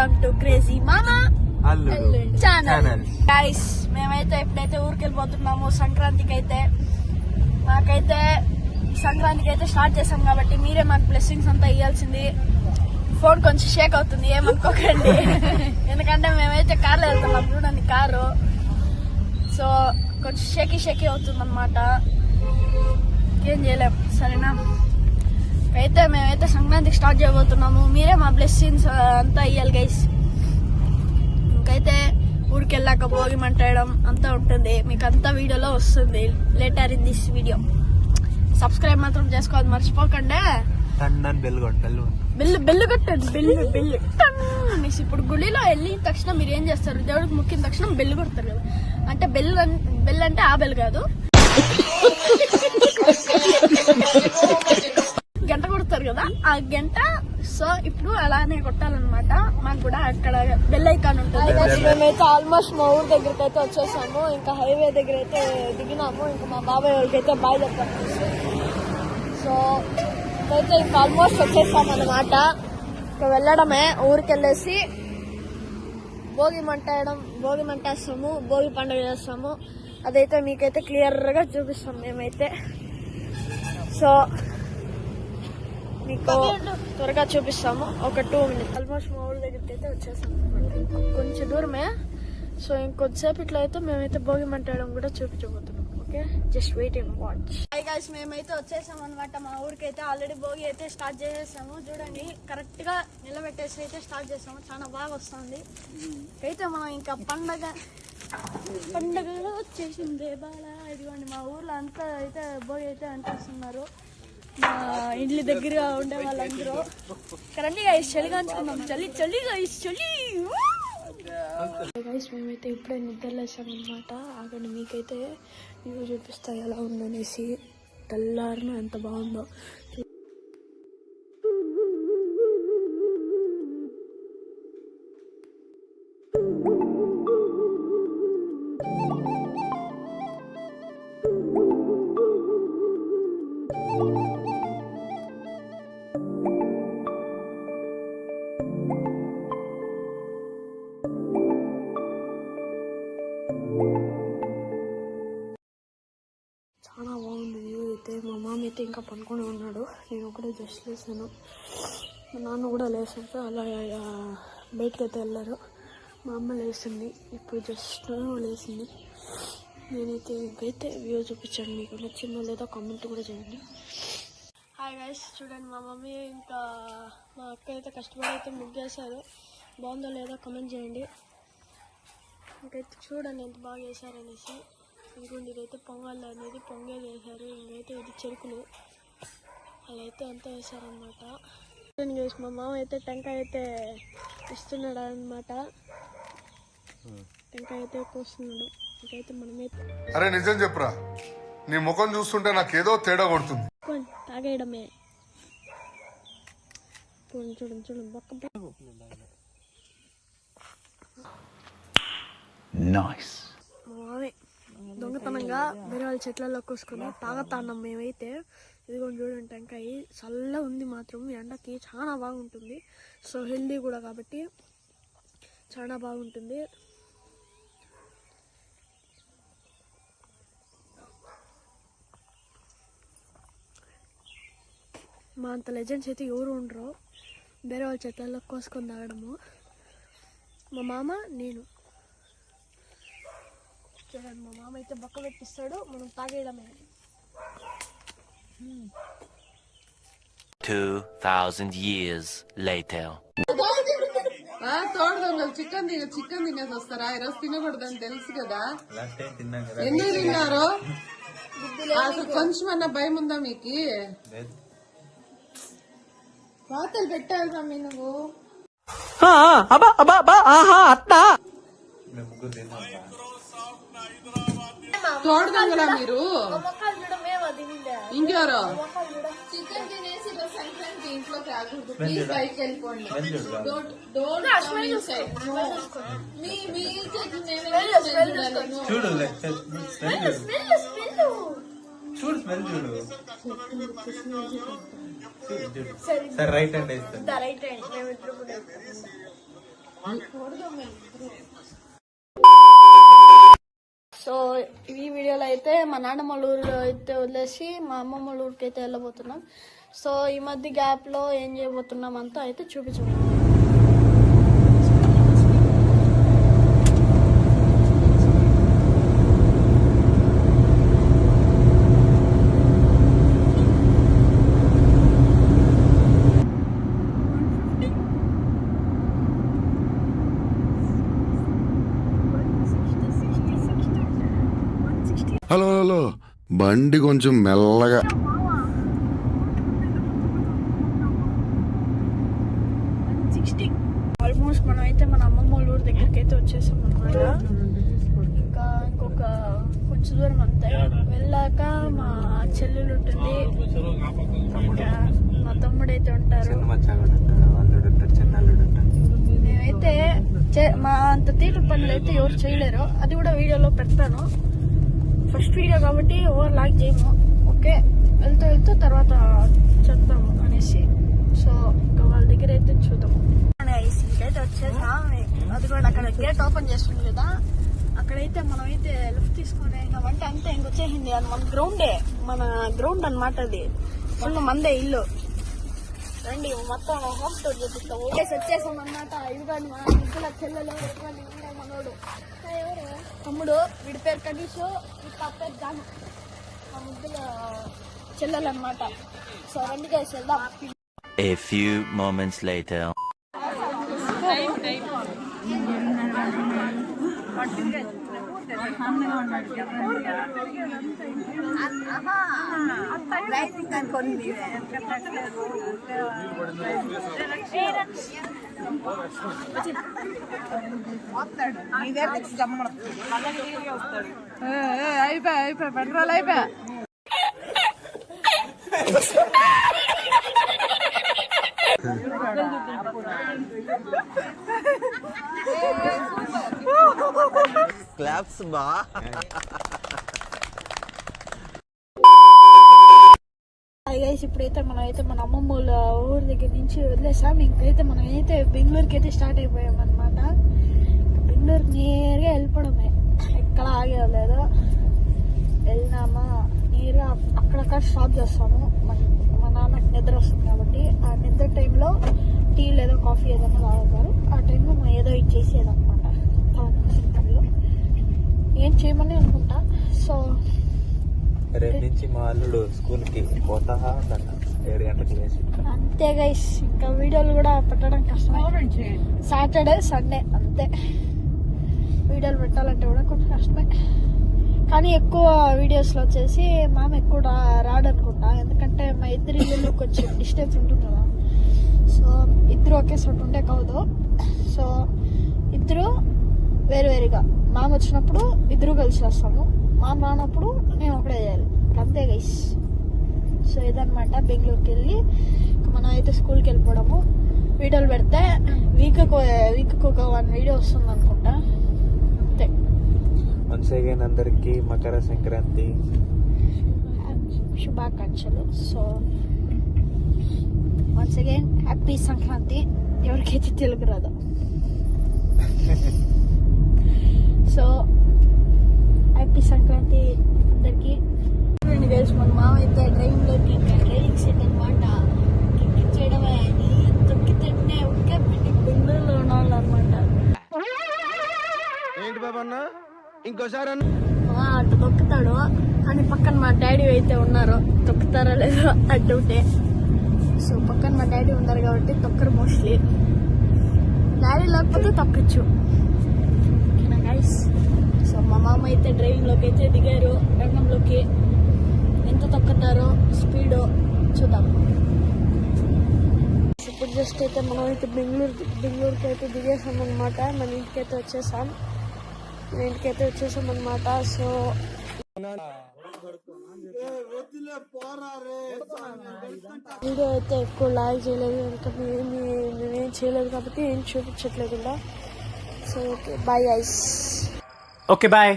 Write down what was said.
Welcome to crazy మామా channel. Guys మేమైతే ఎప్పుడైతే ఊరికి వెళ్ళిపోతున్నామో సంక్రాంతికి అయితే మాకైతే స్టార్ట్ చేసాం కాబట్టి మీరే మాకు బ్లెస్సింగ్స్ అంతా ఇవ్వాల్సింది. ఫోన్ కొంచెం షేక్ అవుతుంది, ఏమనుకోకండి. ఎందుకంటే మేమైతే కార్లో వెళ్తున్నాం, చూడండి కారు. సో కొంచెం షేకీ అవుతుంది అనమాట, ఏం చేయలేం. సరేనా, అయితే మేమైతే సంక్రాంతికి స్టార్ట్ చేయబోతున్నాము. మీరే మా బ్లెస్సింగ్స్ అంతా ఇవ్వాలి గైస్. ఇంకైతే ఊరికి వెళ్ళాక భోగి మంటేయడం అంతా ఉంటుంది, మీకు అంతా వీడియోలో వస్తుంది later in this video. Subscribe మాత్రం చేసుకోవాలి మర్చిపోకండి. బెల్లు కట్టండి, బెల్లు అనేసి. ఇప్పుడు గుడిలో వెళ్ళిన తక్షణం మీరు ఏం చేస్తారు, దేవుడికి ముక్కిన తక్షణం బెల్లు కొడతారు కదా. అంటే బెల్ అంటే ఆ బెల్ కాదు, గంట కొడతారు కదా ఆ గంట. సో ఇప్పుడు అలానే కొట్టాలన్నమాట. మాకు కూడా అక్కడ బెల్ ఐకాన్ ఉంటుంది. మేమైతే ఆల్మోస్ట్ మా ఊరు దగ్గరికి అయితే వచ్చేసాము. ఇంకా హైవే దగ్గర అయితే దిగినాము. ఇంకా మా బాబాయ్ వాళ్ళకైతే బాయ్ చెప్పాను. సో అయితే ఇంకా ఆల్మోస్ట్ వచ్చేసాం అన్నమాట. ఇంకా వెళ్ళడమే, ఊరికి వెళ్ళేసి భోగి మంటేస్తాము, భోగి పండుగ చేస్తాము. అదైతే మీకైతే క్లియర్ గా చూపిస్తాం మేమైతే. సో మీకు త్వరగా చూపిస్తాము, ఒక 2 minutes. ఆల్మోస్ట్ మా ఊరి దగ్గరికి అయితే వచ్చేసాం అనమాట, కొంచెం దూరమే. సో ఇంకొద్దిసేపు ఇట్లా అయితే మేమైతే భోగి మంటేయడం కూడా చూపించబోతున్నాం. Okay, just wait and watch. Hi guys, మేమైతే వచ్చేసాం అనమాట. మా ఊరికి అయితే ఆల్రెడీ భోగి అయితే స్టార్ట్ చేసేసాము. చూడండి, కరెక్ట్ గా నిలబెట్టేసి అయితే స్టార్ట్ చేసాము. చాలా బాగా వస్తుంది. అయితే మనం ఇంకా పండగ వచ్చేసింది బాలా. ఇదిగోండి, మా ఊర్లో అంతా అయితే భోగి అయితే అంటేస్తున్నారు. మా ఇంటి దగ్గర ఉండే వాళ్ళందరూ కరెంట్ గైస్ చలిగా అంచుకున్నాం. చలి గైస్, మేమైతే ఇప్పుడే నిద్రలేసాం అనమాట. అక్కడ మీకైతే వ్యూ చూపిస్తా ఎలా ఉందనేసి. తెల్లారిన ఎంత బాగుందో. చాలా బాగుంది వ్యూ అయితే. మా మామ అయితే ఇంకా పనుకొని ఉన్నాడు, నేను ఒకటే జస్ట్ లేసాను. మా నాన్న కూడా లేసాక అలా బయటకు అయితే వెళ్ళారు. మా అమ్మ లేచింది, ఇప్పుడు జస్ట్ లేచింది. నేనైతే ఇంకైతే వ్యూ చూపించాను, మీకు నచ్చిందో లేదో కామెంట్ కూడా చేయండి. హాయ్ గైస్, చూడండి మా మమ్మీ ఇంకా మా అక్క అయితే కష్టపడి అయితే ముగ్గేశారు. బాగుందో లేదో కామెంట్ చేయండి. ఇంకైతే చూడండి ఎంత బాగా వేశారనేసి. ఇంకోండి, ఇదైతే పొంగల్ అనేది పొంగల్ వేశారు. ఇంకైతే ఇది చెరుకులు అలా అయితే అంతా వేశారనమాట. మా మామ అయితే టెంకాయ అయితే ఇస్తున్నాడు అనమాట. టెంకాయ అయితే కోస్తున్నాడు. ఇంకైతే మనమైతే అరే నిజం చెప్పురా, నీ ముఖం చూస్తుంటే నాకేదో తేడా కొడుతుంది. తాగేయడమే. చూడండి బొక్క మామే దొంగతనంగా వేరే వాళ్ళ చెట్లలో కోసుకొని తాగతాన్నాం మేమైతే. ఇదిగోండి చూడండి, టెంకాయ చల్లగా ఉంది మాత్రం, ఎండకి చాలా బాగుంటుంది. సో హెల్దీ కూడా కాబట్టి చాలా బాగుంటుంది. మా అంత లెజెండ్స్ అయితే ఎవరు ఉండరు, వేరే వాళ్ళ చెట్లలో కోసుకొని తాగడము. మా మామ, నేను. చూడండి, మా మామ అయితే బొక్క పెట్టిస్తాడు, మనం తాగేయడమే. 2000 years later. తోడు చికెన్ తినేసి వస్తారా? ఈరోజు తినకూడదని తెలుసు కదా. ఎందుకు తిన్నారు? అసలు కొంచెమన్నా భయం ఉందా మీకు? వాతలు పెట్టాలి మమ్మీ నువ్వు. తోడు దొంగలా మీరు? ఇంకెవరో చికెన్ తినేసి సంక్రాంతి ఇంట్లో తాగకూడదు. ప్లీజ్ బయటకు వెళ్ళిపోండి. చూడు స్మెల్ చూడు. సరే రైట్ హ్యాండ్ వేస్తాను. రైట్ హ్యాండ్ సో ఈ వీడియోలో అయితే మా నాన్నమ్మ వాళ్ళ ఊరు అయితే వదిలేసి మా అమ్మమ్మ వాళ్ళ ఊరికి అయితే వెళ్ళబోతున్నాం. సో ఈ మధ్య గ్యాప్ లో ఏం చేయబోతున్నాం అంతా అయితే చూపించండి. హలో హలో, బండి కొంచెం మెల్లగా. ఆల్మోస్ట్ మనం అయితే మన అమ్మమ్మ వాళ్ళ ఊరు దగ్గరికి అయితే వచ్చేసాం అనమాట. ఇంకా ఇంకొక కొంచెం దూరం అంతే. వెళ్ళాక మా చెల్లెలు ఉంటుంది, ఇంకా మా తమ్ముడు అయితే ఉంటారు. మేమైతే మా అంత తీరు పనులు అయితే ఎవరు చేయలేరు. అది కూడా వీడియోలో పెడతాను. ఫస్ట్ వీడియో కాబట్టి ఓవర్ లాక్ చేయము. ఓకే, వెళ్తూ వెళ్తూ తర్వాత చెప్తాము అనేసి. సో ఇంకా వాళ్ళ దగ్గర అయితే చూద్దాము. అయితే వచ్చేసా. అది కూడా అక్కడ గేట్ ఓపెన్ చేస్తుంది కదా, అక్కడైతే మనం అయితే లిఫ్ట్ తీసుకుని అంటే అంతే ఇంకొచ్చేసింది. అది మన గ్రౌండ్ అనమాట. అది ఫుల్ మందే ఇల్లు. రండి మొత్తం హోమ్ టూర్ చూపిస్తాం. వచ్చేసాం అన్నమాట. ఇదిగోండి మా ముగ్గుల చెల్లెలు, ఇదిగోండి మనోడు తమ్ముడు, వీడి పేరు కనీష్, వీడి పాప పేరు జాను. మా ముగ్గుల చెల్లెలు అనమాట. సో రండి గైస్ వెళ్దాం. A few moments later. అయిపోయి పెట్రోల్ అయిపోయా. క్లాప్స్ బా. ఇప్పుడైతే మనం అయితే మన అమ్మమ్మ వాళ్ళ ఊరి దగ్గర నుంచి వదిలేసాం. ఇంకైతే మనం అయితే బెంగళూరుకి అయితే స్టార్ట్ అయిపోయాం అనమాట. బెంగళూరు నేరుగా వెళ్ళిపోవడమే, ఎక్కడ ఆగలేదు. వెళ్ళినామా నేరుగా అక్కడక్కడ స్టాప్ చేస్తాము. మా నాన్నకి నిద్ర వస్తుంది కాబట్టి ఆ నిద్ర టైంలో టీ లేదా కాఫీ ఏదైనా తాగుతారు. ఆ టైంలో మనం ఏదో ఇచ్చేసేది అనమాట. పనులు ఏం చేయమని అనుకుంటా. సో రేపు నుంచి మా అల్లుడు స్కూల్ కి పోతా 7 గంటలకు లేచి. అంతే గైస్, ఇంకా వీడియోలు కూడా పెట్టడం కష్టమే. సాటర్డే సండే అంతే వీడియోలు పెట్టాలంటే కూడా కొంచెం కష్టమే. కానీ ఎక్కువ వీడియోస్ లో వచ్చేసి మామ ఎక్కువ రాడనుకుంటా. ఎందుకంటే మా ఇద్దరు ఇల్లు కొంచెం డిస్టెన్స్ ఉంటుంది కదా. సో ఇద్దరు ఒకే చోటు ఉండే కాదు. సో ఇద్దరు వేరువేరుగా. మామ వచ్చినప్పుడు ఇద్దరు కలిసి వస్తాము, మామ రానప్పుడు నేను ఒకటే చేయాలి. అంతే గైస్. సో ఇదనమాట. బెంగళూరుకి వెళ్ళి మనం అయితే స్కూల్కి వెళ్ళిపోవడము. వీడియోలు పెడితే వీక్ ఒక 1 వీడియో వస్తుంది అనుకుంటా. అంతే. వన్స్ అగైన్ అందరికి మకర సంక్రాంతి శుభాకాంక్షలు. So once again happy Sankranti. ఎవరికైతే తెలుగు రాదు. సో హ్యాపీ సంక్రాంతి అందరికి. గైస్ మన మామ అయితే డ్రైవింగ్లోకి డ్రైవింగ్ సీట్ అనమాట. చేయడమే తొక్కితేనే ఒకే బెంగళూరులో ఉన్నాళ్ళు అనమాట. ఏంటి బాబా అన్న ఇంకోసారి అటు తొక్కుతాడు, కానీ పక్కన మా డాడీ అయితే ఉన్నారు. తొక్కుతారా లేదో అడ్డుంటే. సో పక్కన మా డాడీ ఉన్నారు కాబట్టి తొక్కరు మోస్ట్లీ. డాడీ లేకపోతే తొక్కచ్చు. ఓకేనా గైస్. సో మా మామ అయితే డ్రైవింగ్లోకి అయితే దిగారు. రంగంలోకి ఎంత తొక్కుతారో స్పీడో చూద్దాం. ఇప్పుడు జస్ట్ అయితే మనం అయితే బెంగళూరుకి అయితే దిగేసాం అనమాట. మన ఇంటికైతే వచ్చేసాం అనమాట. సో వీడియో అయితే ఎక్కువ లాగ్ చేయలేదు, ఇంకా మేమేం చేయలేదు కాబట్టి ఏం చూపించట్లేదు. So okay bye guys. Okay, bye.